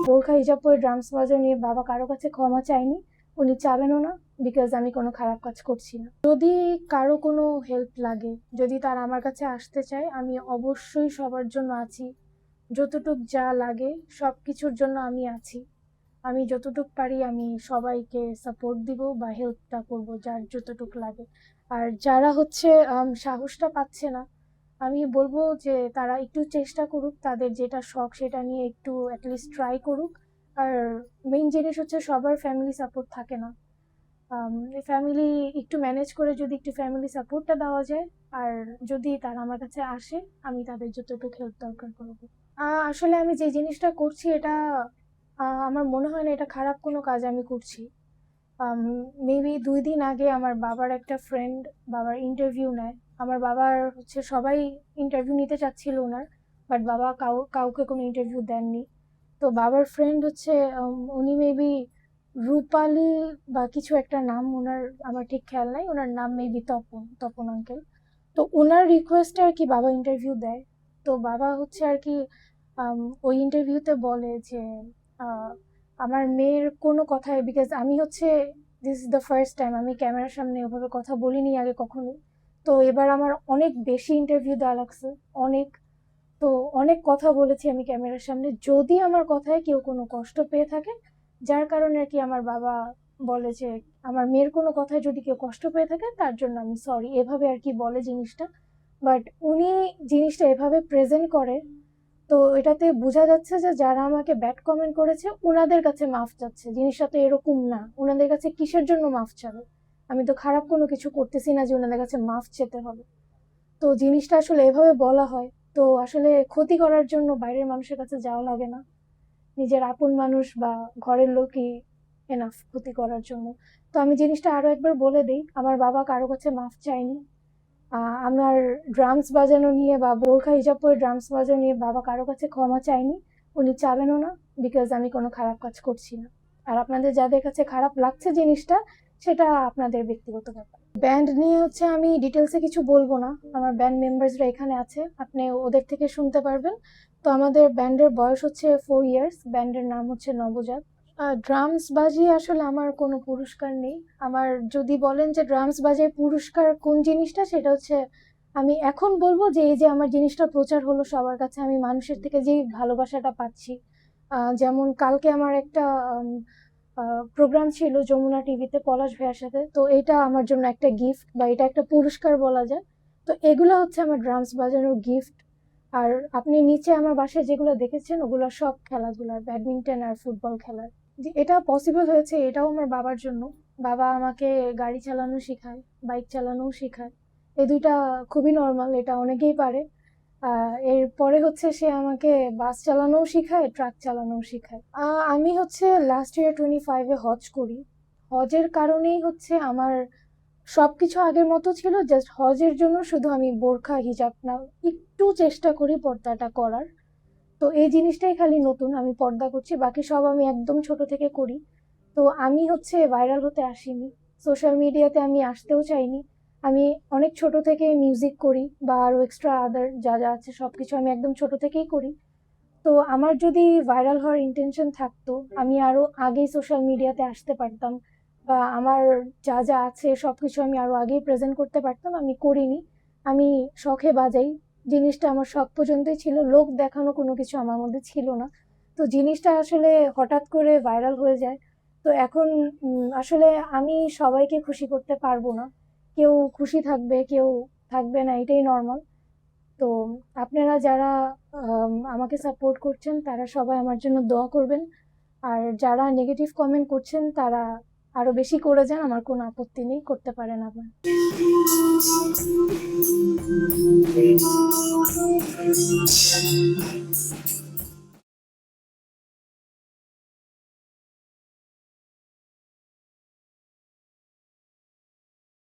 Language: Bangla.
বোরখা হিজাব পরে ড্রামস বাজানো নিয়ে বাবা কারো কাছে ক্ষমা চায়নি, উনি চাবেনও না, বিকজ আমি কোনো খারাপ কাজ করছি না। যদি কারো কোনো হেল্প লাগে, যদি তারা আমার কাছে আসতে চায়, আমি অবশ্যই সবার জন্য আছি। যতটুক যা লাগে সব কিছুর জন্য আমি আছি। আমি যতটুক পারি আমি সবাইকে সাপোর্ট দিব বা হেল্পটা করব যার যতটুক লাগে। আর যারা হচ্ছে সাহসটা পাচ্ছে না, আমি বলবো যে তারা একটু চেষ্টা করুক, তাদের যেটা শখ সেটা নিয়ে একটু অ্যাটলিস্ট ট্রাই করুক। আর মেইন জিনিস হচ্ছে সবার ফ্যামিলি সাপোর্ট থাকে না। ফ্যামিলি একটু ম্যানেজ করে যদি একটু ফ্যামিলি সাপোর্টটা দেওয়া যায়, আর যদি তারা আমার কাছে আসে, আমি তাদের যতটুকু হেল্প দরকার করবো। আসলে আমি যে জিনিসটা করছি এটা আমার মনে হয় না এটা খারাপ কোনো কাজ আমি করছি। মেবি 2 দিন আগে আমার বাবার একটা ফ্রেন্ড বাবার ইন্টারভিউ নেয়। আমার বাবার হচ্ছে সবাই ইন্টারভিউ নিতে চাচ্ছিল ওনার, বাট বাবা কাউকে কোনো ইন্টারভিউ দেননি। তো বাবার ফ্রেন্ড হচ্ছে উনি মেবি রূপালী বা কিছু একটা নাম ওনার, আমার ঠিক খেয়াল নাই, ওনার নাম মেবি তপন, তপন আঙ্কেল। তো ওনার রিকোয়েস্টে আর কি বাবা ইন্টারভিউ দেয়। তো বাবা হচ্ছে আর কি ওই ইন্টারভিউতে বলে যে আহ, আমার মেয়ের কোনো কথায়, বিকজ আমি হচ্ছে this is the first time আমি ক্যামেরার সামনে ওভাবে কথা বলিনি আগে কখনো। তো এবার আমার অনেক বেশি ইন্টারভিউ দেওয়া লাগছে, অনেক। তো অনেক কথা বলেছি আমি ক্যামেরার সামনে, যদি আমার কথায় কেউ কোনো কষ্ট পেয়ে থাকে, যার কারণে আর কি আমার বাবা বলে যে আমার মেয়ের কোনো কথায় যদি কেউ কষ্ট পেয়ে থাকে তার জন্য আমি সরি, এভাবে আর কি বলে জিনিসটা। বাট উনি জিনিসটা এভাবে প্রেজেন্ট করে, তো এটাতে বোঝা যাচ্ছে যে যারা আমাকে ব্যাড কমেন্ট করেছে ওনাদের কাছে মাফ চাচ্ছে। জিনিসটা তো এরকম না, ওনাদের কাছে কিসের জন্য মাফ চাবে? আমি তো খারাপ কোনো কিছু করতেছি না যে ওনাদের কাছে মাফ চেতে হবে। তো জিনিসটা আসলে এভাবে বলা হয়। তো আসলে ক্ষতি করার জন্য বাইরের মানুষের কাছে যাওয়া লাগে না, নিজের আপন মানুষ বা ঘরের লোকই এনাফ ক্ষতি করার জন্য। তো আমি জিনিসটা আরো একবার বলে দিই, আমার বাবা কারো কাছে মাফ চায়নি। আমার ড্রামস বাজানো নিয়ে বা বোরখা হিজাব পরে ড্রামস বাজানো নিয়ে বাবা কারো কাছে ক্ষমা চায়নি, উনি চাবেনও না, বিকজ আমি কোনো খারাপ কাজ করছি না। আর আপনাদের যাদের কাছে খারাপ লাগছে জিনিসটা, সেটা আপনাদের ব্যক্তিগত ব্যাপার। ব্যান্ড নিয়ে হচ্ছে আমি ডিটেলসে কিছু বলবো না, আমার ব্যান্ড মেম্বার্সরা এখানে আছে, আপনি ওদের থেকে শুনতে পারবেন। তো আমাদের ব্যান্ডের বয়স হচ্ছে 4 ইয়ার্স, ব্যান্ডের নাম হচ্ছে নবজাত। ড্রামস বাজিয়ে আসলে আমার কোনো পুরস্কার নেই। আমার যদি বলেন যে ড্রামস বাজিয়ে পুরস্কার কোন জিনিসটা, সেটা হচ্ছে আমি এখন বলবো যে এই যে আমার জিনিসটা প্রচার হলো সবার কাছে, আমি মানুষের থেকে যে ভালোবাসাটা পাচ্ছি। যেমন কালকে আমার একটা প্রোগ্রাম ছিল যমুনা টিভিতে পলাশ ভাইয়ার সাথে, তো এটা আমার জন্য একটা গিফট বা এটা একটা পুরস্কার বলা যায়। তো এগুলো হচ্ছে আমার ড্রামস বাজানোর গিফট। আর আপনি নিচে আমার বাসায় যেগুলো দেখেছেন ওগুলো সব খেলাধুলার, ব্যাডমিন্টন আর ফুটবল খেলার। যে এটা পসিবল হয়েছে এটাও আমার বাবার জন্য। বাবা আমাকে গাড়ি চালানো শেখায়, বাইক চালানোও শেখায়। এই দুইটা খুবই নর্মাল, এটা অনেকেই পারে। এরপরে হচ্ছে সে আমাকে বাস চালানোও শেখায়, ট্রাক চালানোও শেখায়। আমি হচ্ছে লাস্ট ইয়ার 25-এ হজ করি। হজের কারণেই হচ্ছে আমার সবকিছু আগের মতো ছিল, জাস্ট হজের জন্য শুধু আমি বোরখা হিজাব না একটু চেষ্টা করি পর্দাটা করার। তো এই জিনিসটাই খালি নতুন, আমি পর্দা করছি, বাকি সব আমি একদম ছোট থেকে করি। তো আমি হচ্ছে ভাইরাল হতে আসিনি, সোশ্যাল মিডিয়াতে আমি আসতেও চাইনি। আমি অনেক ছোট থেকে মিউজিক করি বা আরো এক্সট্রা আদার যা যা আছে সবকিছু আমি একদম ছোট থেকেই করি। তো আমার যদি ভাইরাল হওয়ার ইন্টেনশন থাকতো, আমি আরো আগেই সোশ্যাল মিডিয়াতে আসতে পারতাম, বা আমার যা যা আছে সবকিছু আমি আরো আগেই প্রেজেন্ট করতে পারতাম। আমি করিনি, আমি শখে বাজাই, জিনিসটা আমার শখ পর্যন্তই ছিল, লোক দেখানো কোনো কিছু আমার মধ্যে ছিল না। তো জিনিসটা আসলে হঠাৎ করে ভাইরাল হয়ে যায়। তো এখন আসলে আমি সবাইকে খুশি করতে পারবো না, কেউ খুশি থাকবে কেউ থাকবে না, এটাই নর্মাল। তো আপনারা যারা আমাকে সাপোর্ট করছেন তারা সবাই আমার জন্য দোয়া করবেন। আর যারা নেগেটিভ কমেন্ট করছেন তারা আরো বেশি করে যান, আমার কোনো আপত্তি নেই, করতে পারেন আপনার।